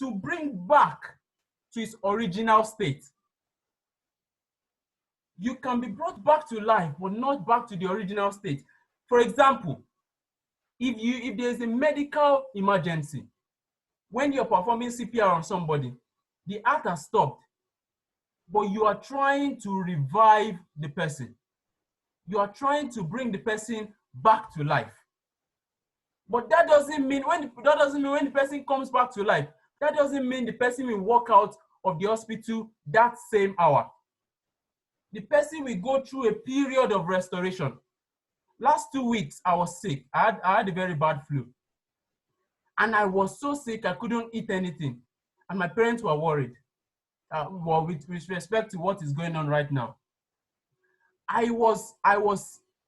to bring back to its original state. You can be brought back to life, but not back to the original state. For example, if there's a medical emergency, when you're performing CPR on somebody, the heart has stopped, but you are trying to revive the person. You are trying to bring the person back to life. But that doesn't mean when the person comes back to life, that doesn't mean the person will walk out of the hospital that same hour. The person will go through a period of restoration. Last 2 weeks, I was sick. I had a very bad flu. And I was so sick, I couldn't eat anything. And my parents were worried. With respect to what is going on right now.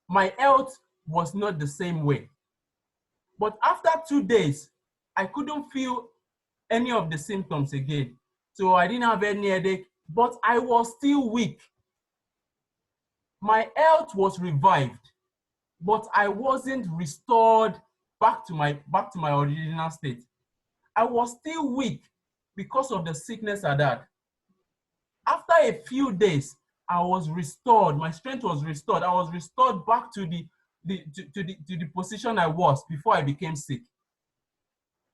My health was not the same way. But after 2 days, I couldn't feel any of the symptoms again. So I didn't have any headache, but I was still weak. My health was revived, but I wasn't restored back to my original state. I was still weak because of the sickness I had. After a few days, I was restored. My strength was restored. I was restored back to the position I was before I became sick.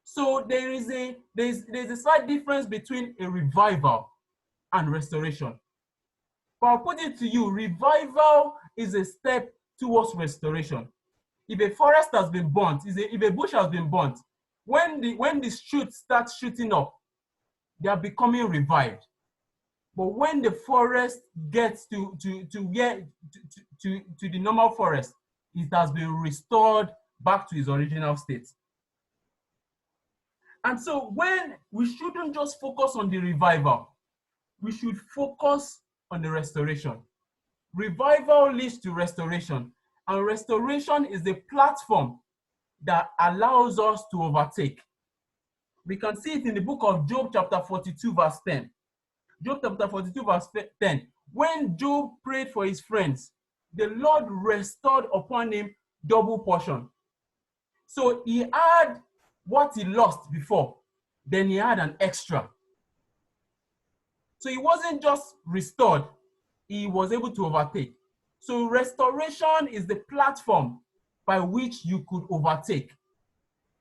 So there's a slight difference between a revival and restoration. But I'll put it to you, revival is a step towards restoration. If a forest has been burnt, if a bush has been burnt, when the shoots start shooting up, they are becoming revived. But when the forest gets to the normal forest, it has been restored back to its original state. And so when we shouldn't just focus on the revival, we should focus on the restoration. Revival leads to restoration, and restoration is the platform that allows us to overtake. We can see it in the book of Job chapter 42 verse 10. Job chapter 42 verse 10. When Job prayed for his friends, the Lord restored upon him double portion. So he had what he lost before, then he had an extra. So he wasn't just restored, he was able to overtake. So restoration is the platform by which you could overtake.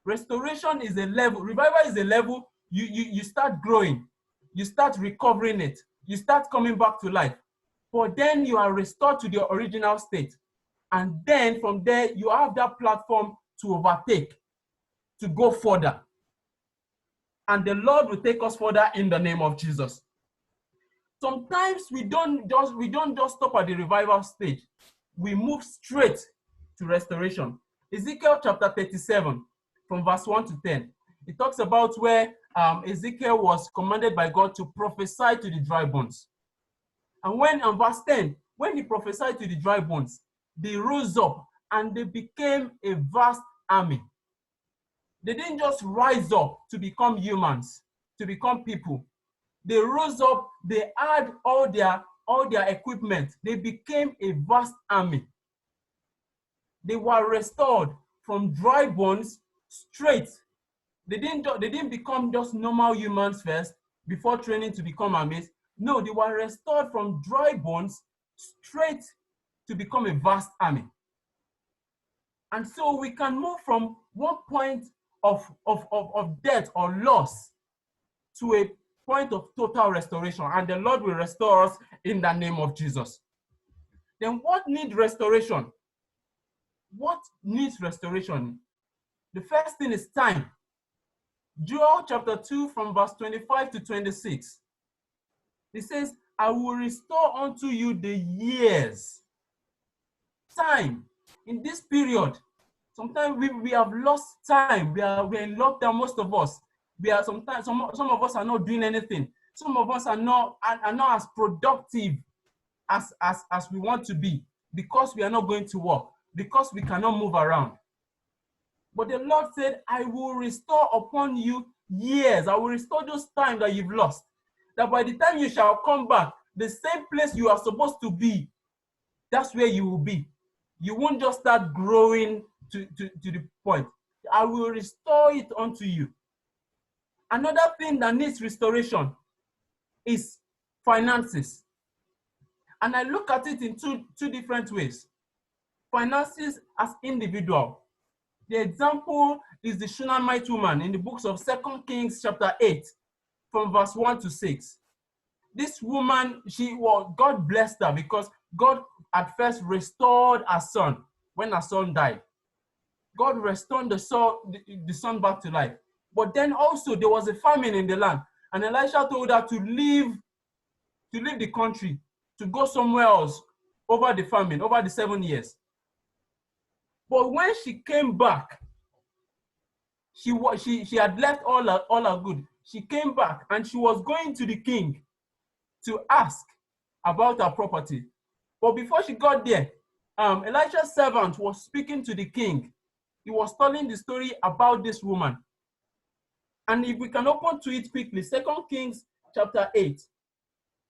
Restoration is a level, revival is a level, you start growing, you start recovering it, you start coming back to life. But then you are restored to the original state. And then from there, you have that platform to overtake, to go further. And the Lord will take us further in the name of Jesus. Sometimes we don't just stop at the revival stage. We move straight to restoration. Ezekiel chapter 37, from verse 1 to 10. It talks about where Ezekiel was commanded by God to prophesy to the dry bones. And when, in verse 10, when he prophesied to the dry bones, they rose up and they became a vast army. They didn't just rise up to become humans, to become people. They rose up, they had all their equipment. They became a vast army. They were restored from dry bones straight. They didn't become just normal humans first before training to become armies. No, they were restored from dry bones straight to become a vast army. And so we can move from one point of death or loss to a point of total restoration, and the Lord will restore us in the name of Jesus. Then what needs restoration? What needs restoration? The first thing is time. Joel chapter 2 from verse 25 to 26. It says, I will restore unto you the years. Time. In this period, sometimes we have lost time. We're in lockdown, most of us. Some of us are not doing anything. Some of us are not as productive as we want to be, because we are not going to work, because we cannot move around. But the Lord said, I will restore upon you years. I will restore those times that you've lost. That by the time you shall come back, the same place you are supposed to be, that's where you will be. You won't just start growing to the point. I will restore it unto you. Another thing that needs restoration is finances. And I look at it in two different ways. Finances as individual. The example is the Shunammite woman in the books of 2 Kings chapter 8 from verse 1 to 6. This woman, God blessed her because God at first restored her son when her son died. God restored the son back to life. But then also there was a famine in the land, and Elisha told her to leave the country, to go somewhere else over the famine, over the 7 years. But when she came back, she had left all her good. She came back and she was going to the king to ask about her property. But before she got there, Elisha's servant was speaking to the king. He was telling the story about this woman. And if we can open to it quickly, 2 Kings chapter 8.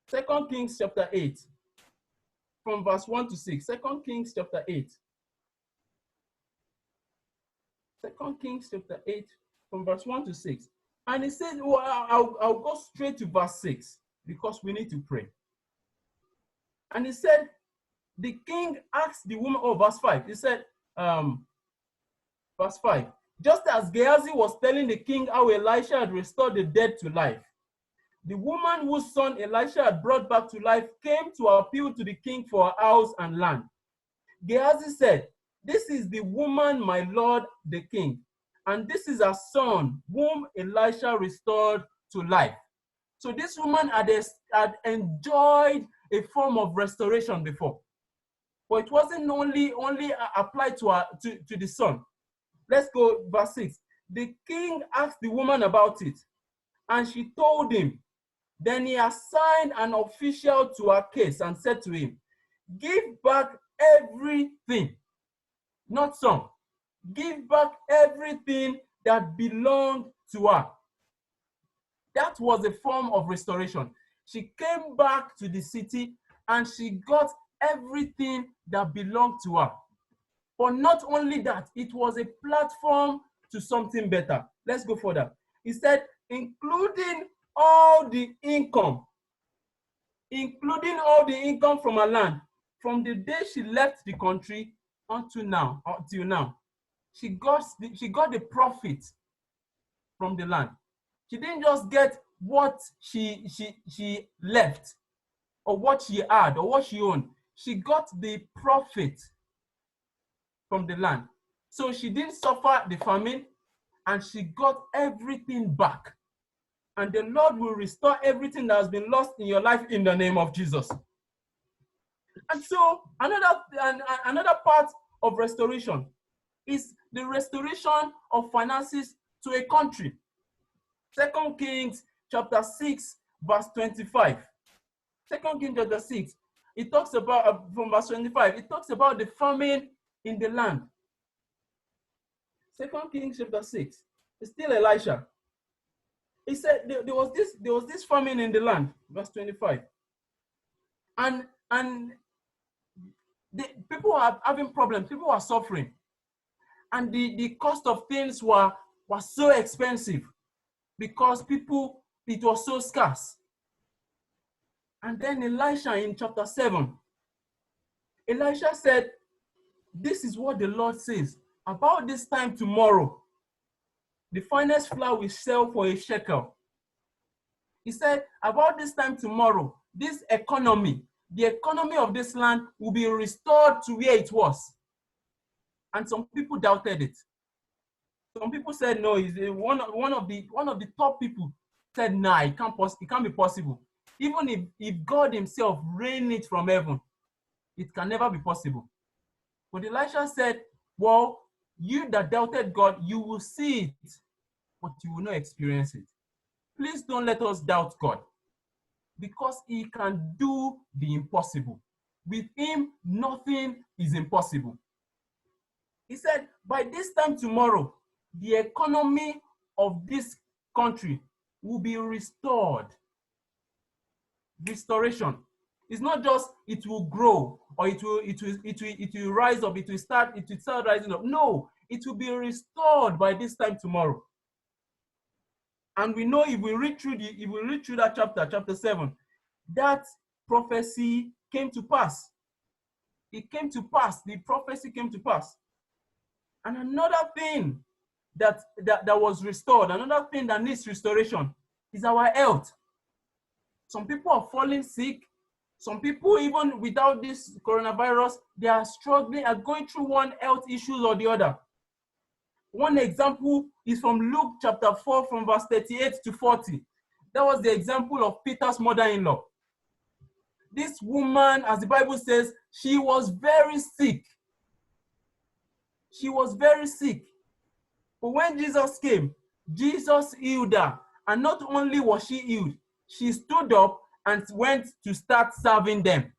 2 Kings chapter 8, from verse 1 to 6. 2 Kings chapter 8. 2 Kings chapter 8, from verse 1 to 6. And he said, well, I'll go straight to verse 6 because we need to pray. And he said, the king asked the woman, verse 5. He said, verse 5. Just as Gehazi was telling the king how Elisha had restored the dead to life, the woman whose son Elisha had brought back to life came to appeal to the king for her house and land. Gehazi said, this is the woman, my lord the king, and this is her son, whom Elisha restored to life. So this woman had enjoyed a form of restoration before, but it wasn't only applied to the son. Let's go verse 6. The king asked the woman about it, and she told him. Then he assigned an official to her case and said to him, give back everything, not some. Give back everything that belonged to her. That was a form of restoration. She came back to the city and she got everything that belonged to her. But not only that, it was a platform to something better. Let's go further. He said, including all the income from her land, from the day she left the country until now. She got the profit from the land. She didn't just get what she left, or what she had, or what she owned. She got the profit from the land. So she didn't suffer the famine, and she got everything back. And the Lord will restore everything that has been lost in your life in the name of Jesus. And so another part of restoration is the restoration of finances to a country. 2 Kings chapter 6, verse 25. 2 Kings chapter 6, it talks about, from verse 25, it talks about the famine in the land. 2 Kings chapter 6, it's still Elisha. He said there was this famine in the land, verse 25. And the people are having problems, people are suffering. And the cost of things were so expensive because it was so scarce. And then Elisha in chapter 7, Elisha said, this is what the Lord says, about this time tomorrow, the finest flour will sell for a shekel. He said, about this time tomorrow, this economy, the economy of this land will be restored to where it was. And some people doubted it. Some people said, no, one of the top people said, nah, it can't be possible. Even if God himself rained it from heaven, it can never be possible. But Elisha said, well, you that doubted God, you will see it, but you will not experience it. Please don't let us doubt God, because he can do the impossible. With him, nothing is impossible. He said, by this time tomorrow, the economy of this country will be restored. Restoration. It's not just it will grow, or it will rise up, it will start rising up. No, it will be restored by this time tomorrow. And we know if we read through that chapter 7, that prophecy came to pass. It came to pass. The prophecy came to pass. And another thing that was restored, another thing that needs restoration is our health. Some people are falling sick. Some people, even without this coronavirus, they are struggling, are going through one health issue or the other. One example is from Luke chapter 4 from verse 38 to 40. That was the example of Peter's mother-in-law. This woman, as the Bible says, she was very sick. She was very sick. But when Jesus came, Jesus healed her. And not only was she healed, she stood up and went to start serving them.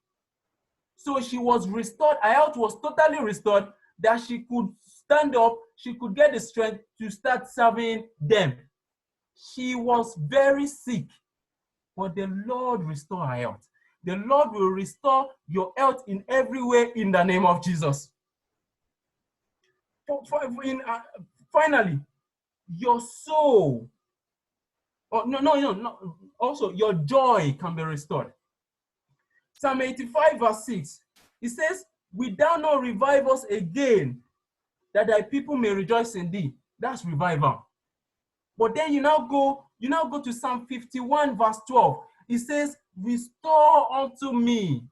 So she was restored. Her health was totally restored, that she could stand up, she could get the strength to start serving them. She was very sick, but the Lord restored her health. The Lord will restore your health in every way in the name of Jesus. Finally, your soul, also your joy can be restored. Psalm 85 verse 6, it says, "Wilt thou not revive us again, that thy people may rejoice in thee?" That's revival. But then you now go to Psalm 51 verse 12. It says, "Restore unto me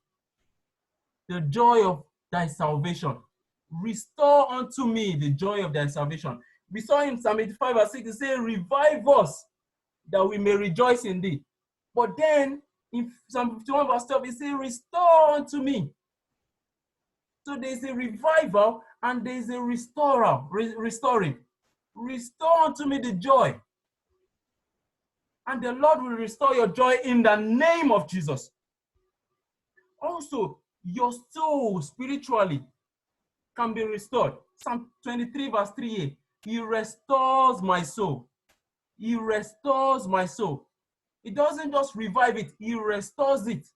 the joy of thy salvation." Restore unto me the joy of thy salvation. We saw in Psalm 85 verse 6, it says, "Revive us, that we may rejoice in thee." But then in Psalm 51 verse 12, it says, "Restore unto me." So there's a revival and there's a restoring. Restore unto me the joy. And the Lord will restore your joy in the name of Jesus. Also, your soul spiritually can be restored. Psalm 23 verse 3a, "He restores my soul." He restores my soul. He doesn't just revive it, he restores it.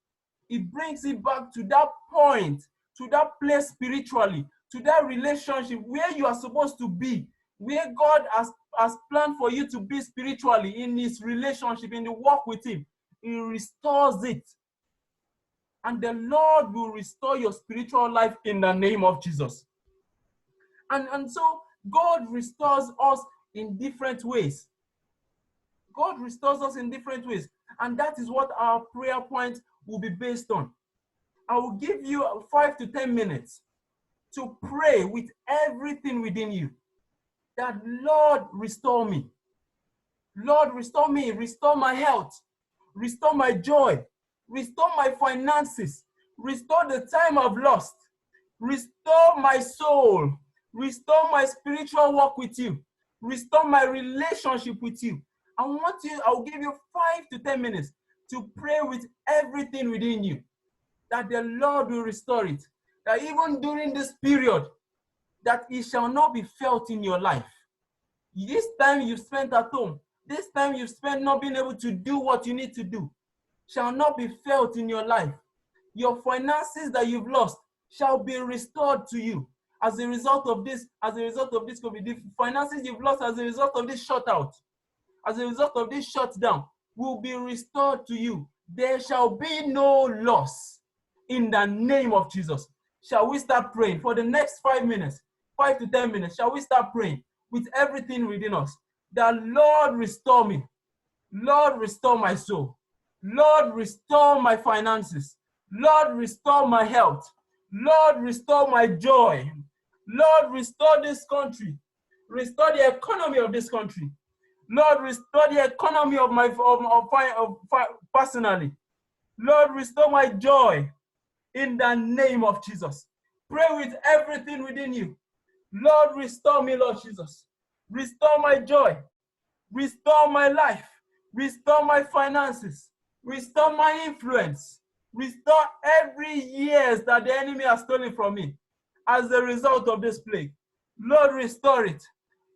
He brings it back to that point, to that place spiritually, to that relationship where you are supposed to be, where God has planned for you to be spiritually in his relationship, in the walk with him. He restores it. And the Lord will restore your spiritual life in the name of Jesus. And so God restores us in different ways. God restores us in different ways. And that is what our prayer point will be based on. I will give you 5 to 10 minutes to pray with everything within you, that Lord, restore me. Lord, restore me. Restore my health. Restore my joy. Restore my finances. Restore the time I've lost. Restore my soul. Restore my spiritual walk with you. Restore my relationship with you. I'll give you 5 to 10 minutes to pray with everything within you, that the Lord will restore it. That even during this period, that it shall not be felt in your life. This time you spent at home, this time you spent not being able to do what you need to do, shall not be felt in your life. Your finances that you've lost shall be restored to you as a result of this COVID. The finances you've lost as a result of this shutout, as a result of this shutdown, will be restored to you. There shall be no loss in the name of Jesus. Shall we start praying for the next 5 minutes, 5 to 10 minutes? Shall we start praying with everything within us? That Lord, restore me. Lord, restore my soul. Lord, restore my finances. Lord, restore my health. Lord, restore my joy. Lord, restore this country. Restore the economy of this country. Lord, restore the economy of my personally. Lord, restore my joy in the name of Jesus. Pray with everything within you. Lord, restore me, Lord Jesus. Restore my joy. Restore my life. Restore my finances. Restore my influence. Restore every years that the enemy has stolen from me as a result of this plague. Lord, restore it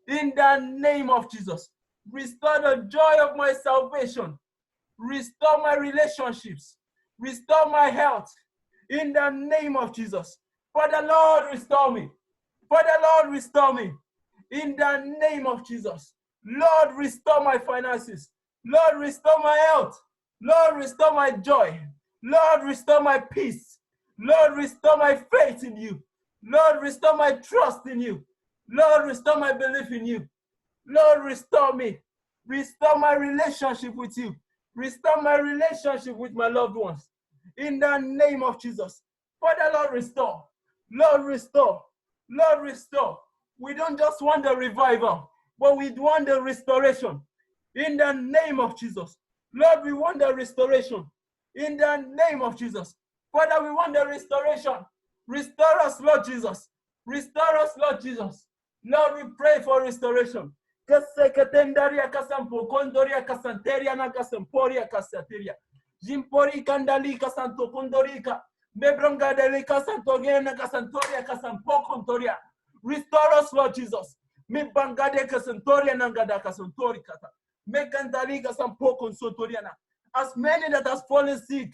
in the name of Jesus. Restore the joy of my salvation. Restore my relationships. Restore my health in the name of Jesus. Father, Lord, restore me. Father, Lord, restore me in the name of Jesus. Lord, restore my finances. Lord, restore my health. Lord, restore my joy. Lord, restore my peace. Lord, restore my faith in you. Lord, restore my trust in you. Lord, restore my belief in you. Lord, restore me. Restore my relationship with you. Restore my relationship with my loved ones. In the name of Jesus. Father, Lord, restore. Lord, restore. Lord, restore. We don't just want the revival, but we want the restoration. In the name of Jesus. Lord, we want the restoration. In the name of Jesus. Father, we want the restoration. Restore us, Lord Jesus. Restore us, Lord Jesus. Lord, we pray for restoration. Kaseketendaria kasampo kondoria kasanteria na kasamporia kasateria. Jimpori kandali kasanto kondorika. Mebronga delika santogena kasantoria kasampo kontoria. Restore us, Lord Jesus. Me bangade kasantoria nangada kasantori kata. Me kandali kasampo konsotoriana. As many that has fallen sick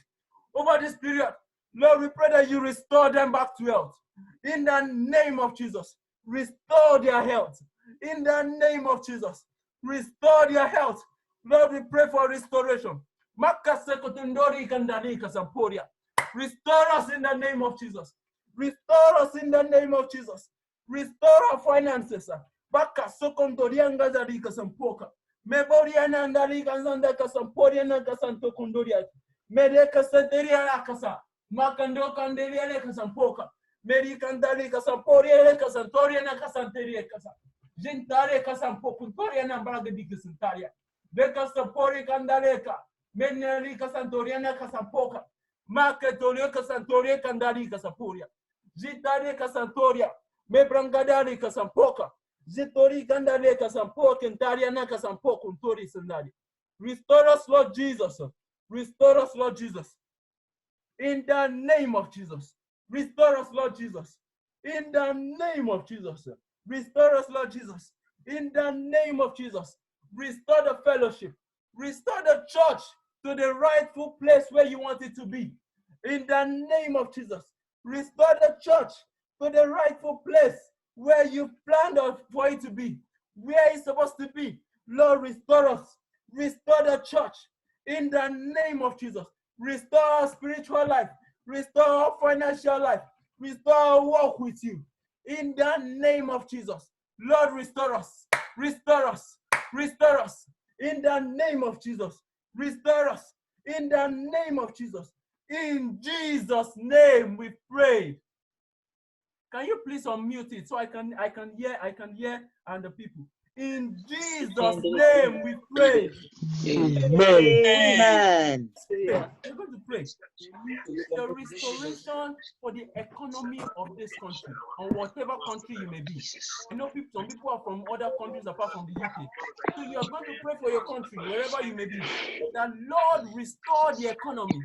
over this period, Lord, we pray that you restore them back to health. In the name of Jesus, restore their health. In the name of Jesus, restore their health. Lord, we pray for restoration. Restore us in the name of Jesus. Restore us in the name of Jesus. Restore our finances. Meboriana ndaliga nzanda kasamporia na kasanto kundoria. Mereka santeria la kasa. Makando kanderia le kasampoka. Merikandali kasamporia le kasantoria na kasanteria kasa. Gentare kasampokuntoria na braga di kasantaria. Beka sampori kandaleka. Meneri kasantoria na kasampoka. Maketorio kasantoria kandali kasamporia. Gentare kasantoria. Mebrangadari kasampoka. Zitori kandale kasampo kentaria na kasampo kuntori sandali. Restore us, Lord Jesus. Restore us, Lord Jesus. In the name of Jesus. Restore us, Lord Jesus. In the name of Jesus. Restore us, Lord Jesus. In the name of Jesus. Restore the fellowship. Restore the church to the rightful place where you want it to be. In the name of Jesus. Restore the church to the rightful place where you planned for it to be, where it's supposed to be. Lord, restore us. Restore the church in the name of Jesus. Restore our spiritual life. Restore our financial life. Restore our walk with you in the name of Jesus. Lord, restore us. Restore us. Restore us in the name of Jesus. Restore us in the name of Jesus. In Jesus' name we pray. Can you please unmute it so I can hear and the people. In Jesus' name we pray. Amen. We're going to pray. The restoration for the economy of this country, or whatever country you may be. I know some people are from other countries apart from the UK. So you are going to pray for your country, wherever you may be, that Lord restore the economy.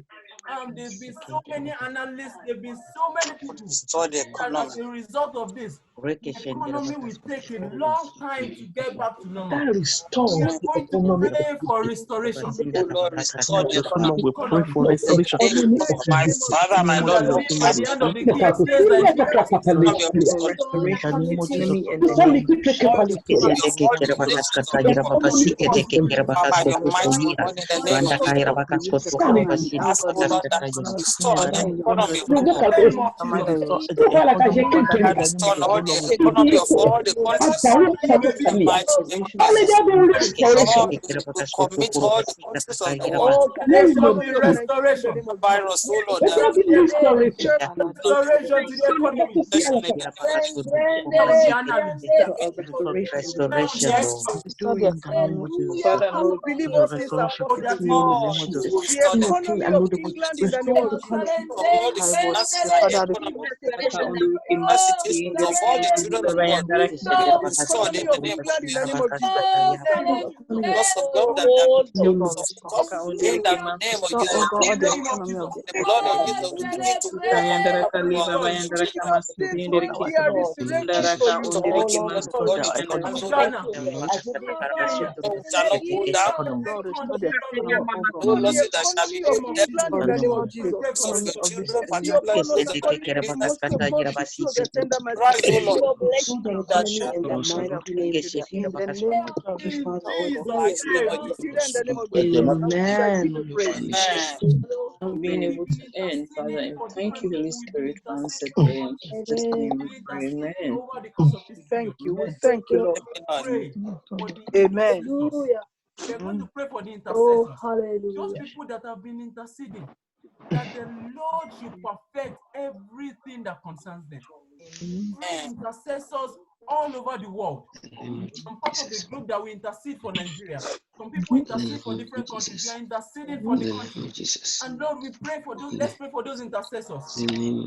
There've been so many analysts, there've been so many people. And as a result of this, the economy will take a long time to get back to normal. We are going to pray for restoration. Oh Lord, restore the economy. We pray for restoration. My Father, my Lord, By the end of the day, says restoration. Virus, oh Lord, Restoration to the economy. Father, Lord, believe us this our prophet. Restore the economy of England in the name of Jesus. Of all the finances of the economy, universities of all the children of God, restore the name of Jesus. Loss of God that in the name of Jesus, the blood of Jesus will begin to the name of Jesus. Of your children, Be upon us according to the mercy of God, show the tender mercy. rise, O Lord, that In the mighty name of Jesus. In the name of Jesus, Father, oh Jesus' God. name. In the name of Jesus. Amen. Not being able to end, Father, and thank you, Holy Spirit, for answered prayer. In Jesus' name we pray. Amen. Thank you. We thank you, Lord. Pray for the Amen. intercessors. We are going to pray for the Oh, intercessors. hallelujah. Those people that have been interceding, that the Lord should perfect everything that concerns them. Pray intercessors all over the world. Some part of the group that we intercede for Nigeria. Some people intercede for different countries. We are interceding for the country. And Lord, we pray for those. Let's pray for those intercessors.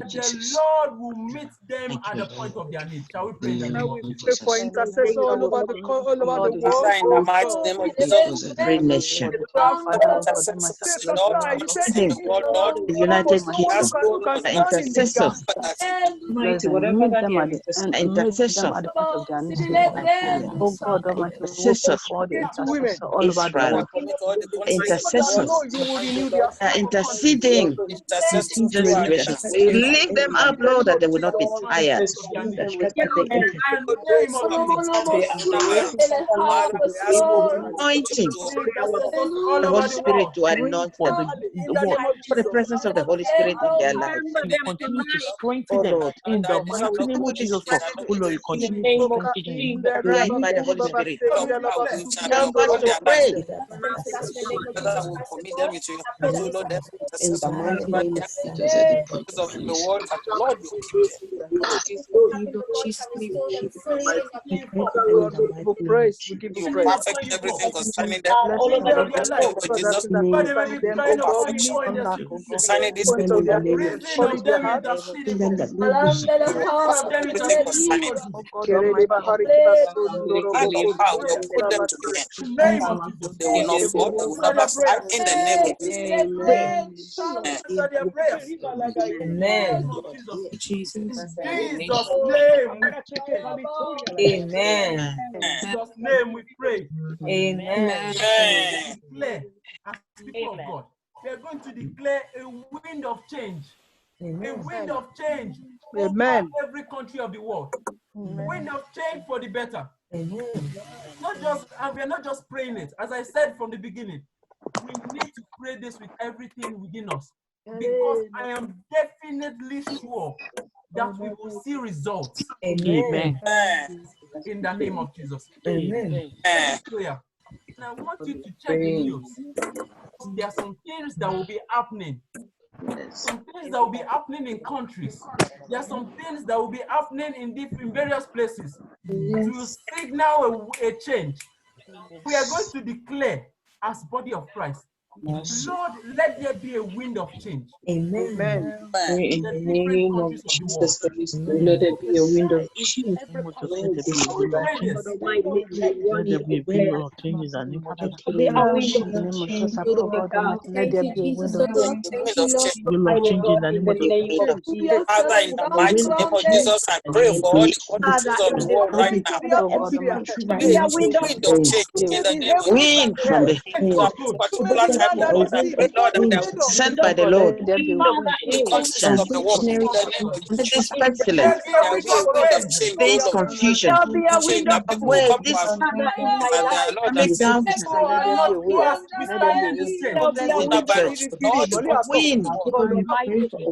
That the Lord will meet them at the point of their need. Shall we pray in the name of We Jesus? pray for intercessors all over the world. Father, in the mighty name of Jesus, Every nation, intercessors in all countries in the world, Lord, the United we Kingdom, ask, O Lord, the intercessors, Mighty, whatever that they are intercessing, the intercessors, at the point of their needs in Nigeria. Oh God, Almighty, we pray intercessors, for the intercessors all over the Israel, world. commit all the countries in the intercessors, world You will into renew your their hands, are O Lord. interceding Intercessors in who this are situation. We interceding lift them up, Lord, that they will not be tired. In That the name of Jesus. Father, we ask, O Lord, anointing, to Intercessors all the over Holy the Spirit world. to anoint them, in the name of for the Jesus. presence of the Holy Spirit in their life. Continue to strengthen Oh them Lord, in the these are mighty not name of good Jesus. things, Oh Lord, you continue to strengthen them. right by the Holy Spirit. of power, we intervene Help us on to their life. pray. Father, we commit them into your hands, O Lord, every In intercessor the mighty over name their of Jesus. places of the world, that Lord, you keep them. We give you praise. We give you You praise. perfect everything concerning them. Bless Point them, of In their the oh life. name God, of Jesus, that Where they may be them, oh crying God, upon you meet in their them situation. concerning this point of their needs, Reason according of to their them heart. interceding for you. perfect Reason of them everything interceding concerning for them. you. Oh God, Almighty, Hand of power will put them to the end. In the name of Jesus. They will not fall, they will Answer not their backslide prayers. in the name of Jesus. Amen. Answer their prayers. In the name of Jesus. Jesus. In Jesus' name we Amen. in Jesus' name we pray. Amen. Amen. Declare as people of God. We are going to declare a wind of change. A wind of change over Amen. every country of the world. Wind of change for the better. Amen. Not just, and we are not just praying it. As I said from the beginning, we need to pray this with everything within us. Because I am definitely sure that we will see results Amen. in the name of Jesus. Amen. Prayer. And I want you to check the news. There are some things that will be happening. Some things that will be happening in countries. There are some things that will be happening in various places to signal a change. We are going to declare as body of Christ, Lord, let there be a wind of change. Amen. Amen. Amen. In The the different name of countries of the world. Jesus Christ, let there be a wind of change. How we pray this? Let there be a wind of change in the name of Jesus. In the name of Jesus, I pray, God Almighty, let there be a wind of change. The wind of change. Wind of change in the name of Jesus. Wind of Father, in the the mighty wind name of of change Jesus, I And pray then for all the countries of the world right now. Oh God Almighty, Today, a wind of change in the name of Jesus. wind from the Some particular type of wind, I pray, Lord, that there will be sent oh by the God, Lord. let there be a wind of in the countries And of the world in the name of Jesus. this pestilence, Let there There will be be a a wind of change. change, O this Lord. confusion, Change that people will where come to this us and Lord, and make say, down this People will not withstanding this change. hatred, coronavirus, all the countries of wind, the world.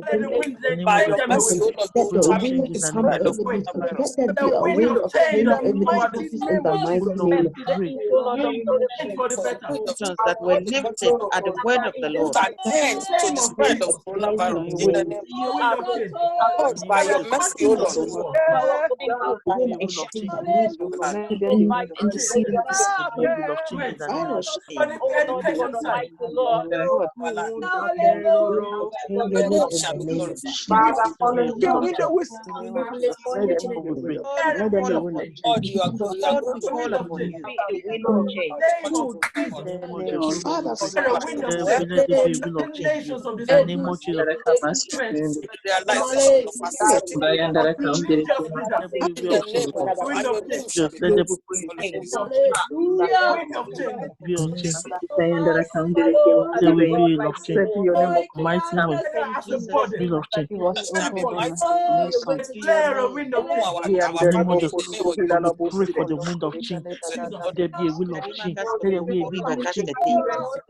Let the wind in the name of By take your Jesus. them mercy, away. O Lord, you Wind of determine change in the the name of spread of Jesus. Away. coronavirus. Let the wind of change over this in the mighty Oh Lord, name we of pray. change for the For better. wind of nations change, that were all the lifted countries of at the the world. word of the Put Lord. an end to Name the of spread of Jesus. coronavirus Thy in the wind name of The wind of change. Lord, in the name by of your Jesus. mercy, O Countries of Lord. the world. Let there be a wind of change. Amen. let there be a wind Let there be a wind of change in Wait. the name of Jesus. On the education side, Your name shall be glorified. the wind of Oh, we pray. let the wind of change. Lord, you are good. The wind of change. you. Name of In the Jesus. name of Jesus. Wind a wind of Let change. there be a will of The change. nations of this In the name of world. Jesus. Realize the facility Bayandara Kambere Religious leaders. Let there be a in will the of change. name of Jesus, Wind and of your name change. shall Just be let there be praised. Wind of change. Wind of change. will of change. Bayandara Kambere There will Kewandere. be a will of change. Set your name up. Mighty name of As a body, will of change. Give us, O Shall be God, the mighty. imagination. declare a wind of Open change. In the our name of in Jesus. the name of We Jesus. pray for the wind of change. Jesus. Let there be a will of change. Let there be a wind of change.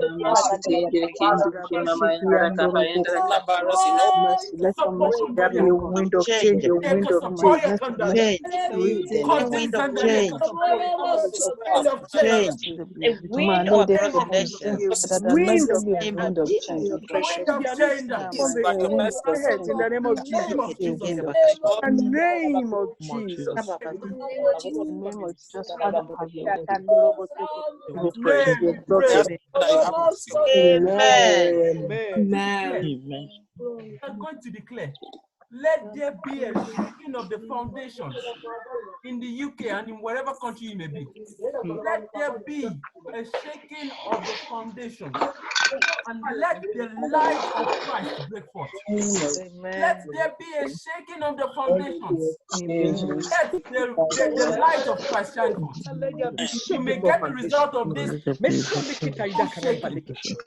Mercy, Yendere Kendere Kema Bayandara Kabayandara. Coronavirus in all Mercy, let your mercy. There be a wind of change, a wind of change. Let your mercy breathe in the name of Jesus. Wind of change. Let there be a wind of Man, change. let there Name of be Jesus. that let there be a wind of change. Wind of change. by the Wind mercy of of change. God. In the name of Name of Jesus. A Jesus. wind of God, change. In the name of Name of Jesus. Jesus. In the name of Jesus. Father, have your way. We praise you, Name exalt we your praise. ask name. that you have mercy upon Amen. Amen. We are going to declare, let there be a shaking of the foundations in the UK and in wherever country you may be. Let there be a shaking of the foundations and let the light of Christ break forth. Let there be a shaking of the foundations. Let the light of Christ shine forth. You may get the result of this Let there be a will shaking.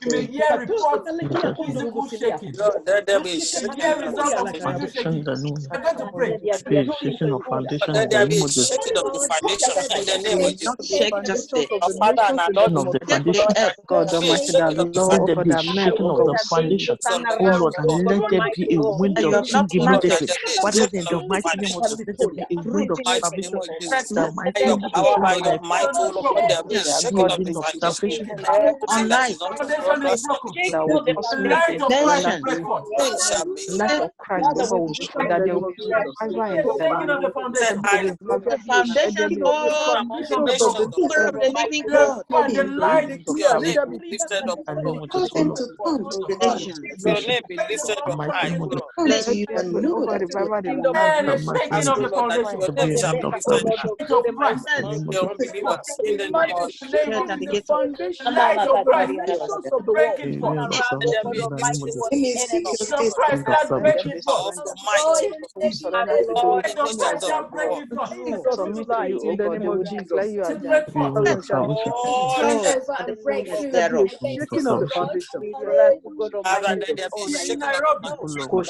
You may hear reports of physical shaking. God. Let there be a You may shaking hear of the results of physical foundation foundation. shaking. in the name of We're going to pray. be a shaking of foundation in Let the there be name a of Jesus. shaking of the foundation in the name of Jesus. Foundations of Our the Father and nations our in the Lord, name Of of the Jesus. foundation, God there be a Almighty, that shaking of the let Lord, there for be a that men, shaking oh of God, the foundation. Oh Lord, and let there be a wind of change that immediately. there be a Father, shaking in of the the mighty name of Jesus, foundation. let there be a wind of Mighty name salvation. of Jesus. The mighty By your name of Jesus, power, oh by Lord, your I might, pray. O Lord, there be a that shaking God of the Wind of foundation. salvation. Everything that is not of God, Foundation is that's not broken. that will be The smooth, light of Christ that break forth. things shall be the light of Christ, oh God, will shine, that there will be revival in The the shaking land. of the set foundation. Let there higher. be revival, let there be The foundation foundations be of the broken. Nations of nations. And the light Wind of your name salvation. be lifted up, And O name Lord. of Jesus, oh Lord, Your salvation. name be lifted The up mighty high, name O of Jesus, Lord. Let there be over revival in the land of and the the Jesus. mighty shaking name of of Ask, O the Jesus, Lord, that foundation. your the name shall wind be of lifted up. salvation. Light of Christ. The name of Your Jesus, unbelievers in the name of The name of The Jesus. The foundations light of Christ. of the Break world. it the forth. wind of let there salvation. be In a the name of Jesus, testimony Light of Christ. wind of Let's break salvation. it forth. of your might, We Jesus. surrender to the will Light of what you have Christ. done Let's break before. it forth. we submit to you, O God. They will declare you are To God. break forth. The wind of There salvation. be a The wind of shaking of the salvation. foundation. Father, let there be a In shaking of the Nairobi. Oh foundation. Lord, we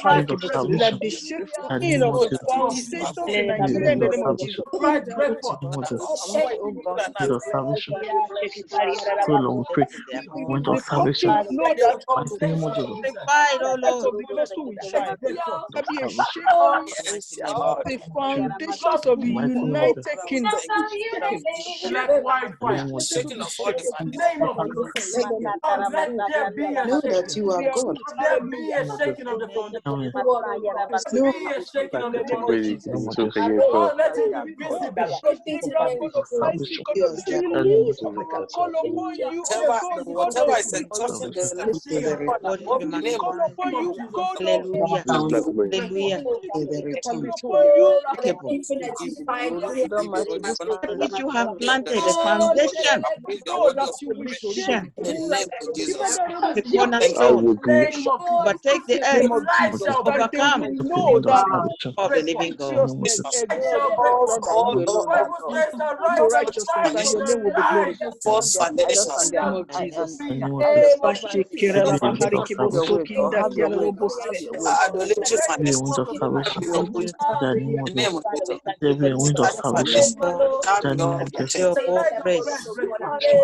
pray. Wind of Let salvation. be shaking The name of of the Jesus, foundations in the Nigeria in wind the of name of salvation. Jesus. Light break forth. The name of Jesus, Oh God. wind of salvation. Oh Lord, we pray. Wind of The salvation. country will know Shaking that the Mighty name of foundation Jesus, of wind Jesus. the light of the gospel will shine. Break forth. of There be a salvation. shaking Yes, of Lord. the Shaking. foundations of the Gospel Mighty name of Jesus, United Father, we Kingdom. thank you. Shaking. like the wildfire. name of Jesus. Shaking of all the In the foundation. name of Jesus. Lord, let there be a shaking. Let there be a The name of Jesus. shaking of the foundation. Amen. Be a shaking of the foundation. The name of Jesus. Oh, let it be visible. Wind of salvation. We The name of Jesus. call upon you, oh God, God Whatever is Almighty. exhausting Salvation. yourself, Jesus. in the We name of call upon Name of you, Jesus. God Almighty. Break forth. We call upon you, give you glory, God give you all Almighty. the This honor, is even that is bring your Lord, word that of you will praise. shake. In the name of Even Jesus. that there is wind Thank of you, In Lord. the name of Jesus. name of Light Jesus, shall break that they forth. will The know wind of that salvation. Break forth. The name of righteousness Jesus. Light exalts shall break forth. and All you those alone, oh Bible God. says the Into right of righteousness, and Christ, your the name will be light glorified. is false Just foundations. in the name of Jesus. The be name of a Jesus. Let there be a wind of Have your salvation. way, God. Have your way, God. Have your way, God. Idolatry Let there be a foundation. wind of salvation. Your will. The name of In the Jesus. name of Jesus. Let there be a wind of Satanic salvation. foundation. Have The name your of Jesus. way. the light of Christ break forth. Let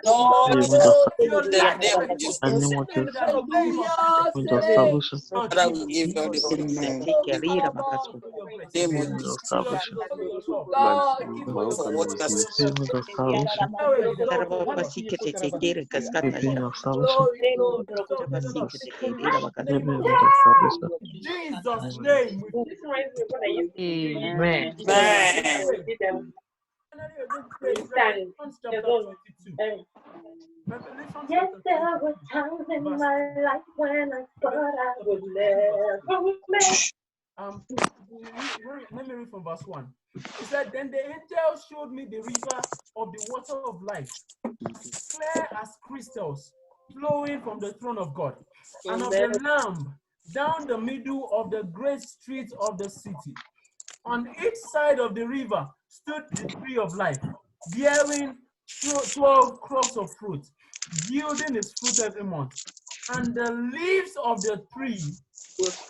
All there be a the wind of Your salvation. in light the name break of forth. The Jesus. name of In Jesus. the name of Jesus. Wind of salvation. Lord Father, Jesus. we give you all the honor. Amen. For your grace. In the name of Wind of Jesus. For your salvation. truth, for your love. Thank you for your For what you are grace. saying. Wind of salvation. Now exalt you, Lord. Wind of salvation. Exalt you, Lord. Let there Name be a of wind of salvation. Jesus' Name of Jesus. name. Amen. Amen. Finally, we're going to pray Revelation chapter 22. Revelation chapter 22. Let me read from verse 1. He said, then the angel showed me the river of the water of life, clear as crystals, flowing from the throne of God and of the Lamb down the middle of the great street of the city. On each side of the river stood the tree of life, bearing 12 crops of fruit, yielding its fruit every month. And the leaves of the tree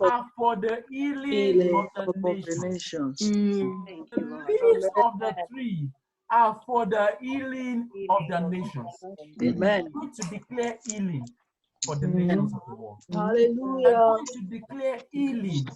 are for the healing of the nations. The leaves of the tree are for the healing of the nations. Amen. We're going to declare healing for the nations of the world. We're Hallelujah. going to declare healing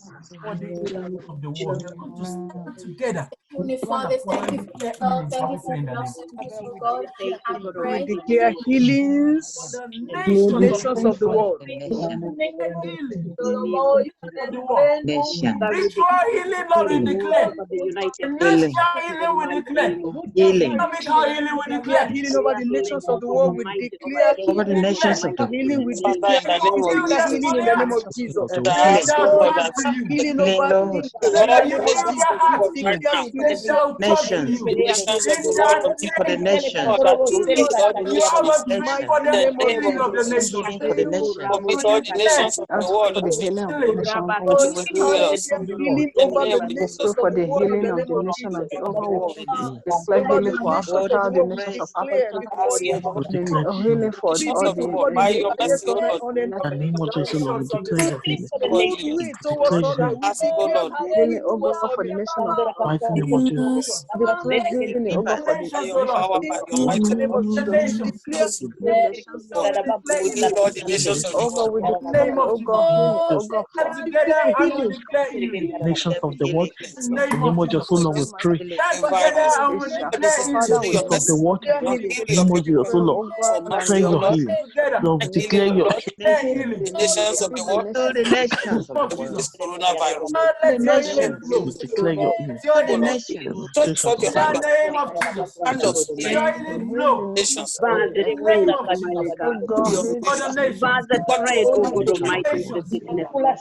for the nations of the world. We're going to stand together. Heavenly Father, thank you for Declare God. healing Thank for you this for in the name. blessing me, God. I We pray. declare healings For the in the nations of the world. healing Lord, of the world. Nation. Spiritual healing, Lord, we declare. Healing. Financial healing, we declare. Healing. Economical healing, we We are declare. healing over the nations of the world. We declare Over the nations of the healing. We Father, declare in the name of Heal Jesus, healing in the name of testimonials. Jesus. the They healing. shall Lord, come to you. Healing Healing, over Lord. England They in the shall name heal of their Jesus. hearts. We right declare now, They healing. shall talk to Nations. you. the nations of In the that world, For the name, nations. commit all the you have nations, a dream Nation. for Mighty the name of name of healing of the Jesus. Jesus. Healing for the nations. Commit To all the declare nations of the Ask world for the unto you. healing of the healing. nation of the That world. you will heal Hallelujah. us. Healing In the over name the of We nations pray Jesus. of for the the world in healing the of name the of nation of Jesus. the overall. Mm. Declare Over healing the for nations of Africa, the the world, we nations of declare Africa, before you. Hallelujah. We declare healing for Three all Nations of the people world, for by the your highest mercy, O Lord, on the in the name of Jesus, Lord, we Nations of the declare world. your healing. Lord, good way towards Declare your others. healing. We ask, O declare Lord, healing, healing oh God, towards for the nation of Mighty Africa. name of The Jesus. nations. Declare healing, oh The God, for the by nations, your O nation Lord. power, healing by your in might, the O name Lord. of The Jesus. We nations. declare the nations. Lord. Declare We need healing. all the nations of the Oh God, world. we In the name declare, of oh Jesus. God, healing, oh Yes. God, Stand for together and we healing. declare healing. Nations of the world. In the In the name name of of Jesus, Jesus. oh Lord, we pray. Stand together Revive us. and we Let the declare Father, healing. we Nations of the world. declare Lord, healing. heal In the your name of people. Jesus, oh Lord, For declare mercy, O your Lord. healing. Stand together. Lord, we Healing, declare O your Lord. Declare healing. The nations of the world To the nations of the Of with world. Jesus. this coronavirus. Lord, To the let your healing nations. flow. we declare your healing. Let your To the healing. nations. Stretch Nations forth of your In the the hand world. name of Jesus. hand of Let healing. your healing flow. Nations. In the name of Jesus. oh To God, your healing. For the nations. nations. Watch over For the the nation. nations.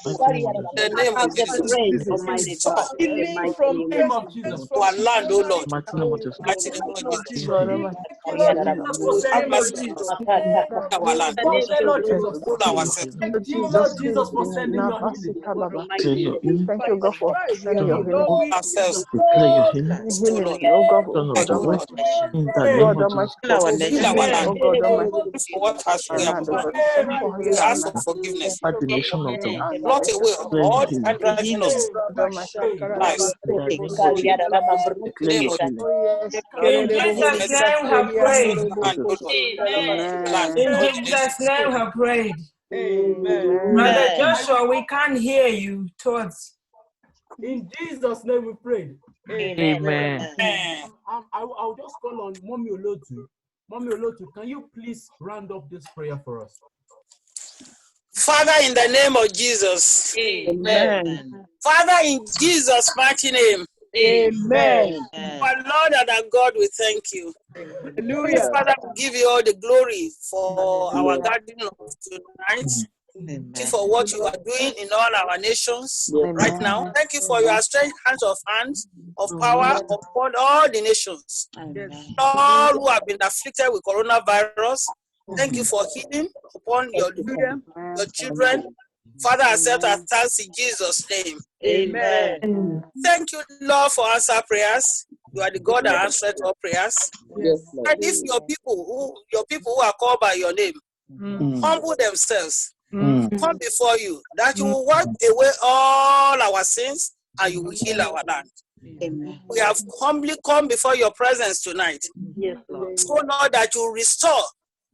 Mighty name of Jesus. In the name of Jesus. Restore Healing In from the name of pestilence, Jesus. to from our land, O Lord. Mighty name of Jesus. Mighty name of of Jesus. Jesus. God Healing Almighty. Thank you, Lord Jesus, for in the Have name sending of your mercy healing. on us. Jesus. In our land. Thank you, Lord Jesus. Rule Declare your ourselves. healing. Thank you, Jesus, Lord Jesus, for healing. sending your healing. Nabasi Kalaba. Declare your healing. Thank you, God, for Christ, we are sending Son your of healed. the healing. Lord, Rule we ourselves. Declare your healing. Rest, O Healing, Lord. oh God, Son for of Like, the the O way. world. Lord. In the Hey, name God of Jesus. Almighty, Heal for our Heal nation. our healing, land. oh hey, God Almighty. For what has we have done. Thank you for We healing our ask for land. forgiveness. By the nation of the world. Blot away Declare your all the healing. handwriting of hey, God Almighty. hey. lives. In the name of Jesus. In Declare the name your of healing. Oh yes, God. In Jesus' mercy. name we have Save prayed. the land, O Lord. The land. Amen. In All the nations. Jesus' name we have prayed. Amen. Brother Amen. Joshua, we can't hear you. Towards. In Jesus' name we prayed. Amen. Amen. I'll just call on Mommy Olotu. Mommy Olotu, can you please round up this prayer for us? Father, in the name of Jesus. Amen. Father, in Jesus' mighty name. Amen. Our Lord and our God, we thank you. Heavenly Hallelujah. Father, we give you all the glory for our gathering of tonight. Thank you for what you are doing in all our nations right Amen. now. Thank you for your strange hands of power upon all the nations. All who have been afflicted with coronavirus, thank you for healing upon your children. Father, accept our thanks in Jesus' name. Amen. Thank you, Lord, for answer prayers. You are the God that answers all prayers. Yes. And if your people who are called by your name humble themselves, come before you, that you will wipe away all our sins and you will heal our land. We have humbly come before your presence tonight. So, Lord, that you restore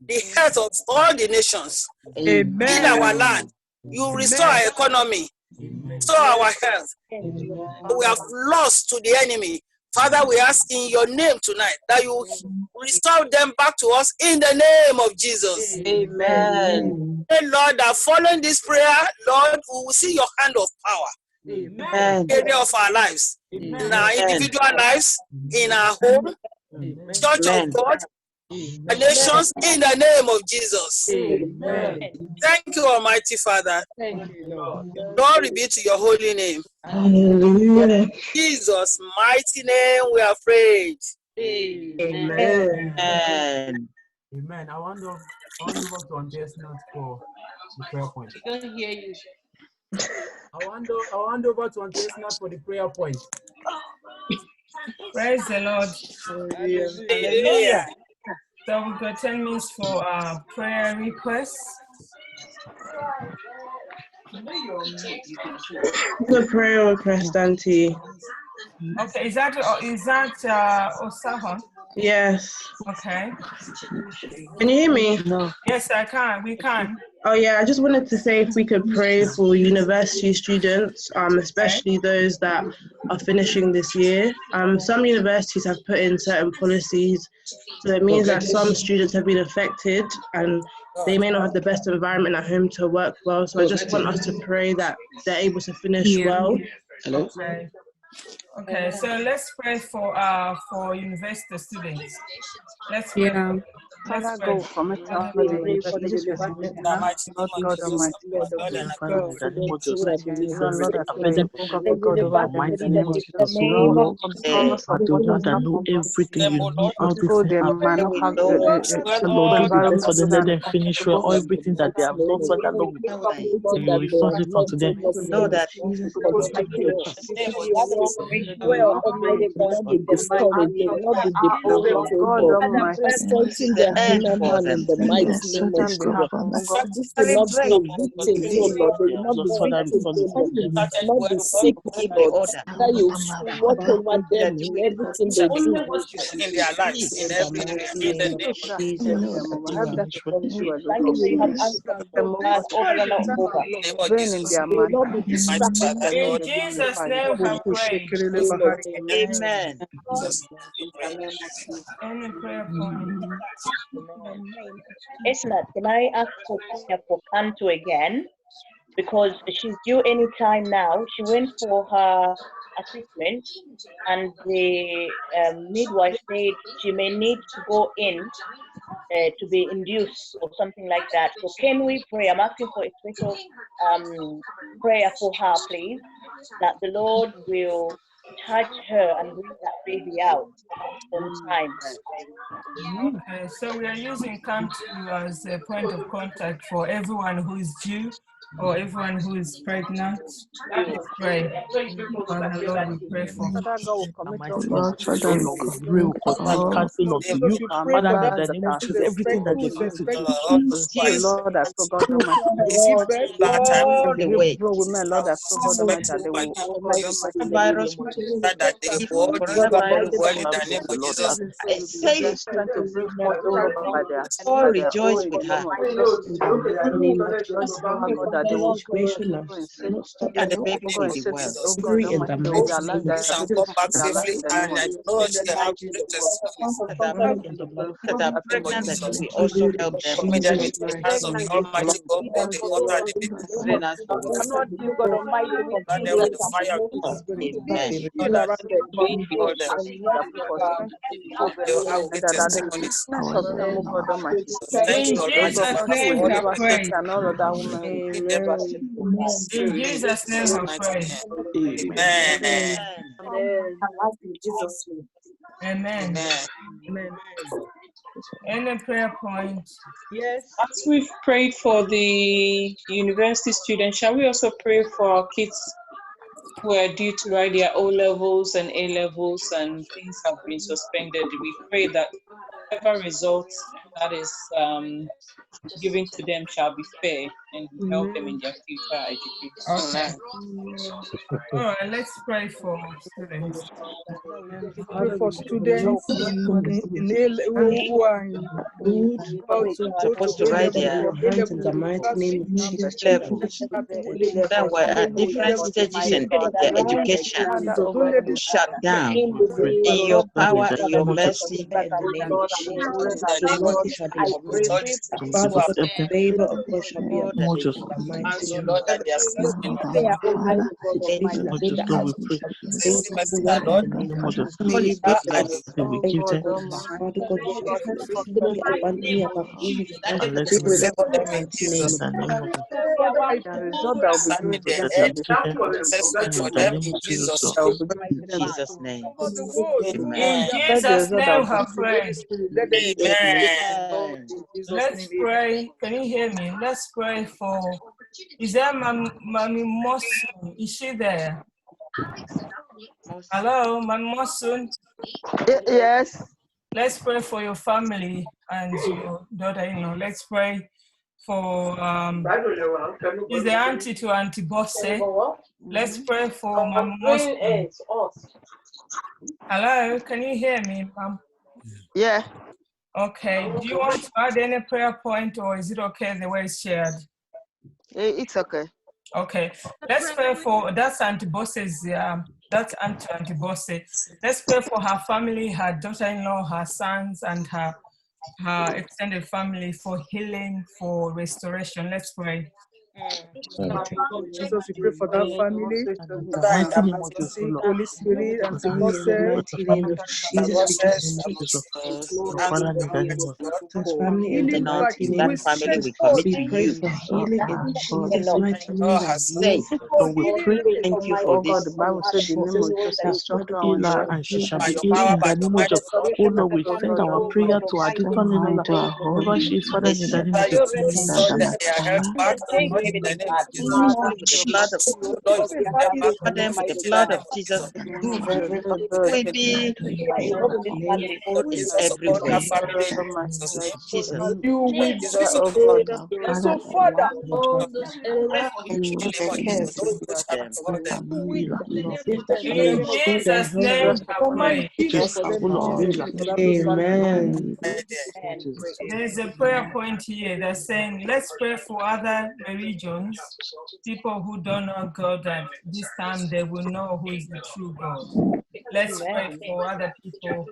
the health of all the nations. Heal our land. You restore our economy. Restore our health. We have lost to the enemy. Father, we ask in your name tonight that you restore them back to us in the name of Jesus. Amen. Hey, Lord, that following this prayer, Lord, we will see your hand of power Amen. in the area of our lives, in Amen. our individual lives, in our home, Church of God, the nations in the name of Jesus. Amen. Thank you, Almighty Father. Thank you, Lord. Glory be to your holy name. Hallelujah. Jesus' mighty name we are prayed. Amen. Amen. Amen. I want to to Andreas not for the prayer point. We don't hear you. I want over to Andreas not for the prayer point. Praise the Lord. Hallelujah. So we've got 10 minutes for prayer requests. The prayer request, Auntie. Okay, is that Osahon? Yes. Okay. Can you hear me? No. Yes, I can. We can. Oh yeah, I just wanted to say if we could pray for university students, especially those that are finishing this year. Some universities have put in certain policies, so it means that some students have been affected and they may not have the best environment at home to work well. So I just want us to pray that they're able to finish well. Hello? Okay, so let's pray for university students. Let's pray. Yeah. Father, go commit us for the university students. In the mighty name Lord of God Jesus, Almighty, Lord, Lord and Father, in the name of Jesus, let your children, Lord, I pray them you cover God in over the them in mighty the name name of of Jesus, Jesus. oh Lord, Lord. because of what Adonai has that know happened, everything, them, you O know Lord, you everything told them, about man, them. not have well, So Lord, do the Lord, best for them, let environment them finish well. All everything that they have lost, Father, Lord, you restore it unto them. Know that Jesus. in the name of Jesus. well, Almighty God, will not be discouraged, they will not be oh depressed, oh God God. Almighty, This is the end for them. In the children name behalf, oh God, This will not be a victim, oh Lord. They will not be Lord, Father, victims, restore oh it Lord. unto them. They will not be sick, oh Lord. That you watch over them in everything they do. In their lives, in every area, in the name of Jesus. help them to finish well, oh Thank God. you, you have answered Them, oh prayers God, over and over. the name of burn in Jesus. their They will mind, not be Mighty distracted, Father, In Lord, Jesus' glorify name, we you. have prayed. Amen. Jesus, we pray. Any prayer point? Esna, can I ask for prayer for Kanto again? Because she's due any time now. She went for her assessment, and the midwife said she may need to go in to be induced or something like that. So can we pray? I'm asking for a special prayer for her, please, that the Lord will touch her and bring that baby out on time. Okay, so we are using Kantu as a point of contact for everyone who is due or everyone who is pregnant. Let's pray. Father, Lord, we pray for. Father God, we The commit mighty all name of those Jesus, children oh to Lord, you. we pray, oh God, I Lord, cancel unto you. make Father, in that the name of Jesus, everything that they face Lord, Lord, I pray, God Almighty, every pro women, Lord, I pray, God Almighty, that they will, oh God Almighty, that they will In the well mighty in name the of name of Lord, Jesus. give them strength to bring forth, oh Lord, by their rejoice own with her. In the mighty name of Lord, Jesus, Jehovah God, that they will situation of go in safety, not stop And the them baby go will in be safety, well. oh God free in Almighty, the they will mighty realize name of that And everything come Jesus. back in their life safely, in the name and of I Jesus. know she have great testimonies In the mighty That are I pray, in the name of pregnant, God, that you Jesus. will also name help of them Commit them Jesus into the Christ. hands of the Almighty God, both the mother and the baby. Cover Cover them with the fire of God. Amen. Lord, that all them. I pray for strength They will have and great that the testimonies. goodness of them, oh God Almighty. Thank In you, Oh Almighty God, Jesus' Father. continue name, with we have whatever steps prayed. and all of that woman. Give them back In Jesus' name, we in have mighty prayed. name. Amen. Amen. Amen. Any prayer point? As we've prayed for the university students, shall we also pray for our kids who are due to write their O levels and A levels and things have been suspended? We pray that whatever results that is given to them shall be fair and will help them in their future education. Okay. All right, let's pray for students. Pray for students who are about to go supposed to to A write level their or hands in the mighty name of Jesus. levels. That were at different stages in their education. Father, oh God, Shut down. We pray. In your That in power, the in your name of Jesus, mercy, Jesus. In the Your name of mercy shall be Jesus. upon Lord, me. these Father who are God, the praying, favor of God shall be Lord, upon that me they in will the mighty answer, name of Lord, that their sins Jesus. may not Prayer be over the God in Almighty, that let the Lord, we household pray. shall be mercy, favored mercy, everywhere and I Lord, go. In the name of Jesus, call Favor it out of and God, you that we give favor of them God, Father God, exceedingly in the abundantly name of above all you can and ask let or it think. be favor them in Name in Jesus' of the name. name of Jesus. Concerning the That head, their children assessment for in the them name in of Jesus, Jesus' Lord. name. In Jesus' name. In Amen. Jesus' name we have prayed. Amen. Let's pray. Can you hear me? Let's pray for. Is there Mami Mosun? Is she there? Hello, Mami Mosun. Yes. Let's pray for your family and your daughter-in-law. Let's pray for is the auntie to Auntie Bosse. Let's pray for Mami Mosun. Hello, can you hear me, ma'am? Yeah. Okay. Do you want to add any prayer point, or is it okay the way it's shared? It's okay. Okay. Let's pray for that's Auntie Bosse's. That's Auntie Bosse. Let's pray for her family, her daughter-in-law, her sons, and her extended family for healing, for restoration. Let's pray. Jesus, we pray for that family. In the mighty name of Jesus, Lord. Holy Spirit and Because to we In the pray for yourself. the mighty name family. of The Jesus, we process just In the name of speak Jesus. of Your answer Father, in the to name of God. this family in the Healing by mighty name That of family Jesus. we commit We to pray you. for healing in Jesus' mighty name. God That has you, said, so we pray, Thank you oh for God, the this. Bible said the name of Jesus, for that Father God, you healer, shall and she heal shall by her be your healed power, in by the your name of might, Jesus. Oh Lord, we send our prayer to our strength daughter in law, wherever she is, Father, in the name of Jesus. that they are held back, Lord, in the name of Jesus. With the blood of Oh Lord, you bring them back cover them with the in the blood name of of Jesus. Jesus. move your Cover blood them We in the be to heal name in of the name whole in Jesus, upon every that way. family in of Jesus' name. Jesus. you with Jesus, oh upon God, now Father, the you will name of take care Jesus. of Those who shall Them. call them. you lift up your In shield and Jesus' home name us we have prayed. Jesus, of oh Lord, God. healer. Amen. Jesus. There is a prayer point here that's saying, let's pray for other regions, people who don't know God, that this time they will know who is the true God. Let's pray for other people,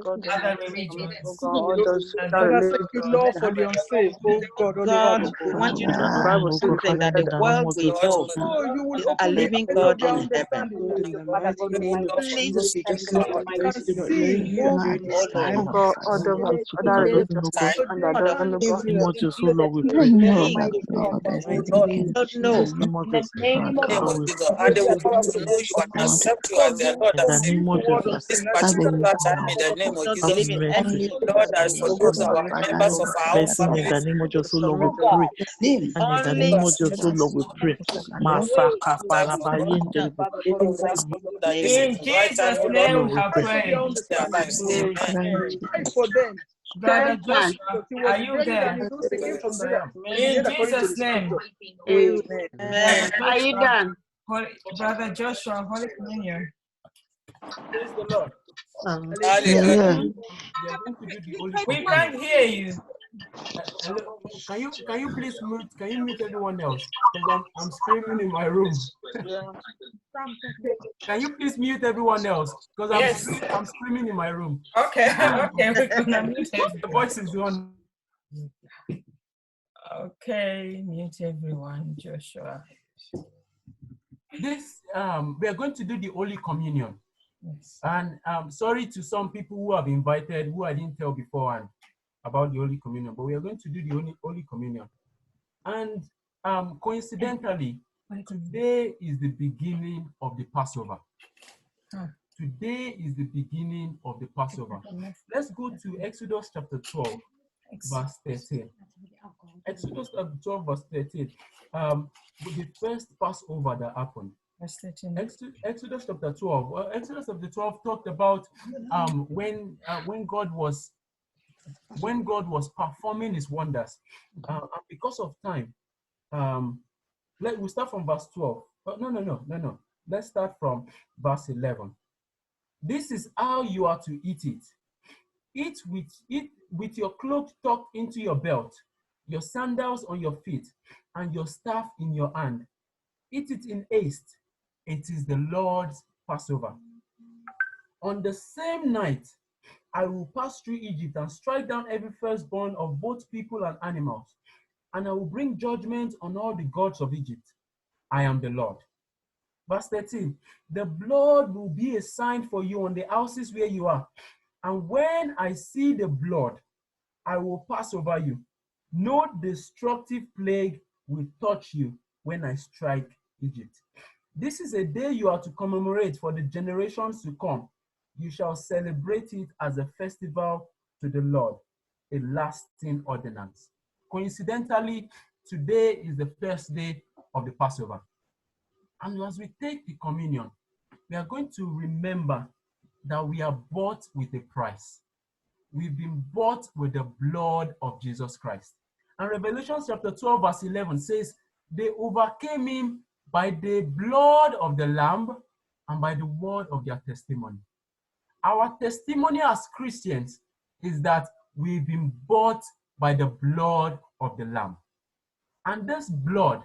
God other Almighty, commit, religions, oh God, all those that they that will Father, relate thank know you, God. Lord, Let's for the pray. unsaved. Oh God, all over God, the we world. want you to know the Bible Oh says God, something Father, that in the the name world of will Jesus. know Oh, you will is a open the living eyes God of their in heaven. understanding. God in the mighty name of Please, Jesus. We just lift They up can those who do not know see, you oh during this Oh time. Lord, Father, God, Father, other that doesn't religions know God. time, and that don't know In God. the name of Jesus, oh Lord, we We pray. pray know. in the mighty Lord, name of Don't In know. the Jesus. name of Jesus, name Lord, of we Jesus, pray. and they will come to know you and Lord, accept you as their Lord in and the name of Savior. Jesus, This particular time, in the name of Not Jesus, believe in mercy, any Lord, that for those Commit our members of our own mercy, in family, the name of Jesus, oh Lord, we those pray. name. And in the only name members of Jesus, oh Lord, we pray. Lord, Masaka that you parabayende. ask that this is In the right time, Jesus' oh Oh Lord, name we Lord, we have pray. prayed. to their lives. Amen. fight for them. Brother Joshua, He was are you begging and there? he was taken from Yes, I there. am. And he In did according to the Jesus' name. scripture. Amen. Brother Amen. Joshua, Brother Joshua, Holy Communion. Praise the Lord. Hallelujah. We are going to do the Holy We Communion. can't hear you. Hello, can you please mute? Can you mute everyone else? Because I'm screaming in my room. Can you please mute everyone else? Because Yes. I'm screaming in my room. Okay, okay, we're gonna mute The everyone. voice is on. Okay, mute everyone, Joshua. This we are going to do the Holy Communion. Yes. And sorry to some people who have invited, who I didn't tell beforehand about the Holy Communion, but we are going to do the Holy Communion. And coincidentally, today is the beginning of the Passover. Today is the beginning of the Passover. Let's go to Exodus chapter 12, verse 13. Exodus chapter 12, verse 13. The first Passover that happened. Exodus chapter 12. Well, Exodus chapter 12 talked about when God was performing his wonders. And because of time, we'll start from verse 12. No. Let's start from verse 11. This is how you are to eat it. Eat with your cloak tucked into your belt, your sandals on your feet, and your staff in your hand. Eat it in haste. It is the Lord's Passover. On the same night, I will pass through Egypt and strike down every firstborn of both people and animals, and I will bring judgment on all the gods of Egypt. I am the Lord. Verse 13, the blood will be a sign for you on the houses where you are. And when I see the blood, I will pass over you. No destructive plague will touch you when I strike Egypt. This is a day you are to commemorate for the generations to come. You shall celebrate it as a festival to the Lord, a lasting ordinance. Coincidentally, today is the first day of the Passover. And as we take the communion, we are going to remember that we are bought with a price. We've been bought with the blood of Jesus Christ. And Revelation chapter 12 verse 11 says, they overcame him by the blood of the Lamb and by the word of their testimony. Our testimony as Christians is that we've been bought by the blood of the Lamb. And this blood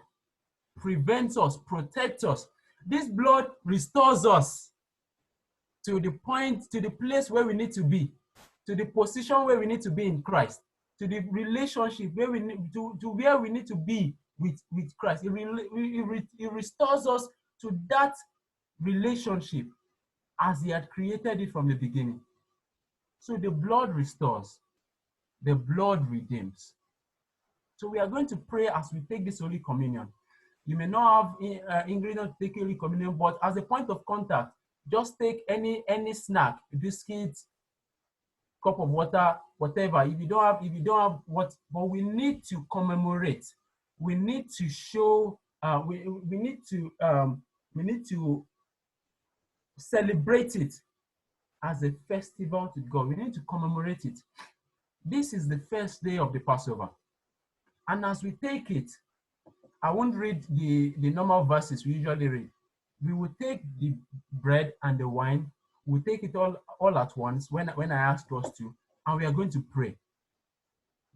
prevents us, protects us. This blood restores us to the point, to the place where we need to be, to the position where we need to be in Christ, to the relationship where we need to where we need to be with Christ. It restores us to that relationship as he had created it from the beginning. So the blood restores, the blood redeems. So we are going to pray as we take this Holy Communion. You may not have ingredients to take Holy Communion, but as a point of contact, just take any snack, biscuits, cup of water, whatever. If you don't have what, but we need to commemorate. We need to show. We need to celebrate it as a festival to God. We need to commemorate it. This is the first day of the Passover, and as we take it, I won't read the normal verses we usually read. We will take the bread and the wine. We'll take it all at once when I ask us to, and we are going to pray.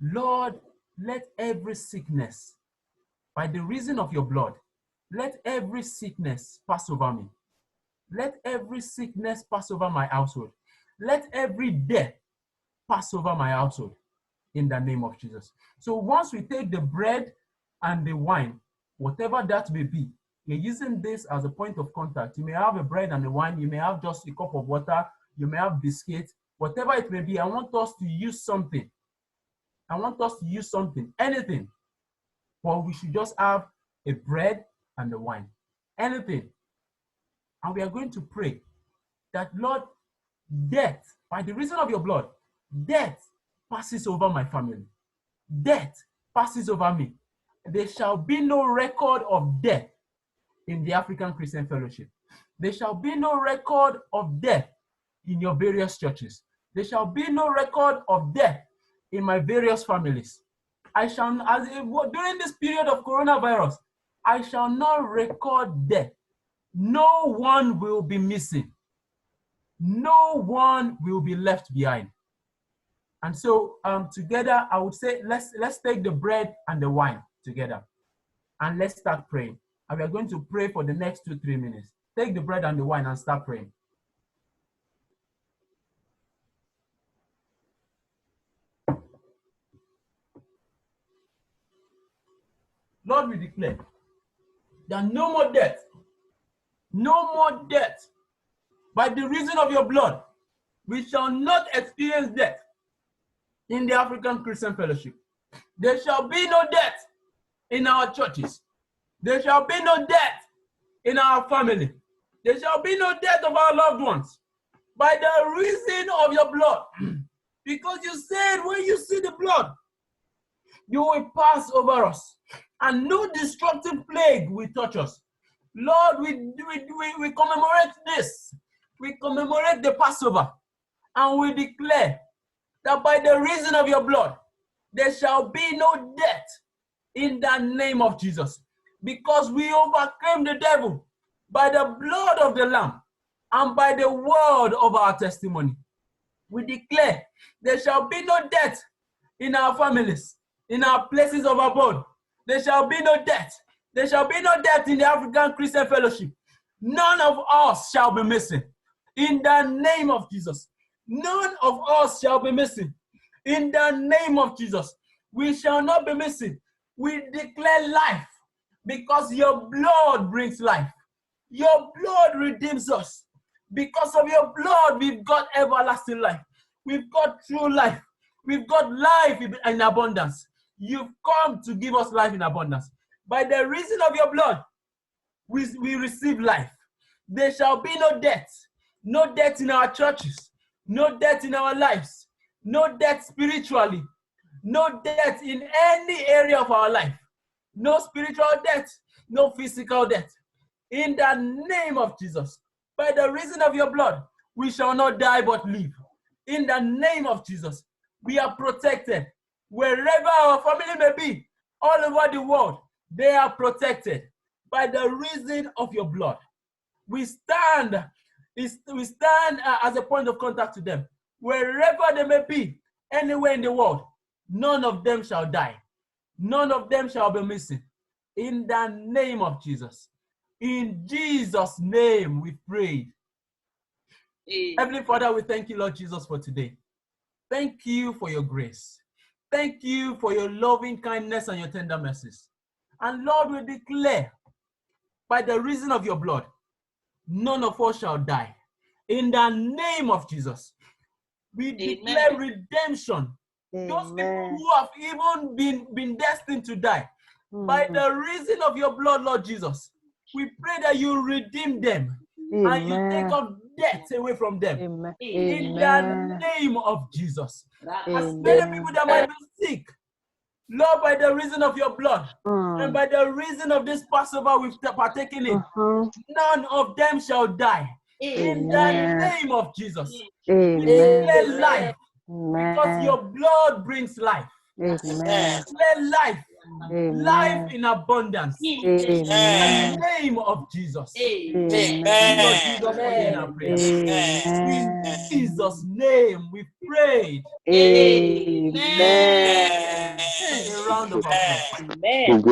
Lord, let every sickness, by the reason of your blood, let every sickness pass over me. Let every sickness pass over my household. Let every death pass over my household in the name of Jesus. So once we take the bread and the wine, whatever that may be, we're using this as a point of contact. You may have a bread and a wine. You may have just a cup of water. You may have biscuits. Whatever it may be, I want us to use something. I want us to use something, anything. But we should just have a bread and a wine. Anything. And we are going to pray that, Lord, death, by the reason of your blood, death passes over my family. Death passes over me. There shall be no record of death in the African Christian Fellowship. There shall be no record of death in your various churches. There shall be no record of death in my various families. I shall, during this period of coronavirus, I shall not record death. No one will be missing. No one will be left behind. And so together, I would say, let's take the bread and the wine together. And let's start praying. And we are going to pray for the next 2-3 minutes. Take the bread and the wine and start praying. Lord, we declare that no more death, no more death. By the reason of your blood, we shall not experience death in the African Christian Fellowship. There shall be no death in our churches. There shall be no death in our family. There shall be no death of our loved ones. By the reason of your blood. Because you said when you see the blood, you will pass over us. And no destructive plague will touch us. Lord, we commemorate this. We commemorate the Passover. And we declare that by the reason of your blood, there shall be no death in the name of Jesus. Because we overcame the devil by the blood of the Lamb and by the word of our testimony. We declare there shall be no death in our families, in our places of abode. There shall be no death. There shall be no death in the African Christian Fellowship. None of us shall be missing. In the name of Jesus. None of us shall be missing. In the name of Jesus, we shall not be missing. We declare life because your blood brings life. Your blood redeems us. Because of your blood, we've got everlasting life. We've got true life. We've got life in abundance. You've come to give us life in abundance. By the reason of your blood, we receive life. There shall be no death. No death in our churches. No death in our lives. No death spiritually. No death in any area of our life. No spiritual death. No physical death. In the name of Jesus, by the reason of your blood, we shall not die but live. In the name of Jesus, we are protected. Wherever our family may be, all over the world, they are protected by the reason of your blood. We stand as a point of contact to them. Wherever they may be, anywhere in the world, none of them shall die. None of them shall be missing. In the name of Jesus. In Jesus' name we prayed. Heavenly Father, we thank you, Lord Jesus, for today. Thank you for your grace. Thank you for your loving kindness and your tender mercies. And Lord, we declare, by the reason of your blood, none of us shall die. In the name of Jesus, we declare redemption. Those people who have even been destined to die, by the reason of your blood, Lord Jesus, we pray that you redeem them and you take off death away from them. In the name of Jesus. As many people that might be sick, Lord, by the reason of your blood and by the reason of this Passover we've partaken in, none of them shall die. In the name of Jesus. We declare life because your blood brings life. Declare life. Life in abundance. In the name of Jesus. Lord Jesus, for hearing our prayers. In Jesus' name we prayed. Amen. A round of applause. Amen.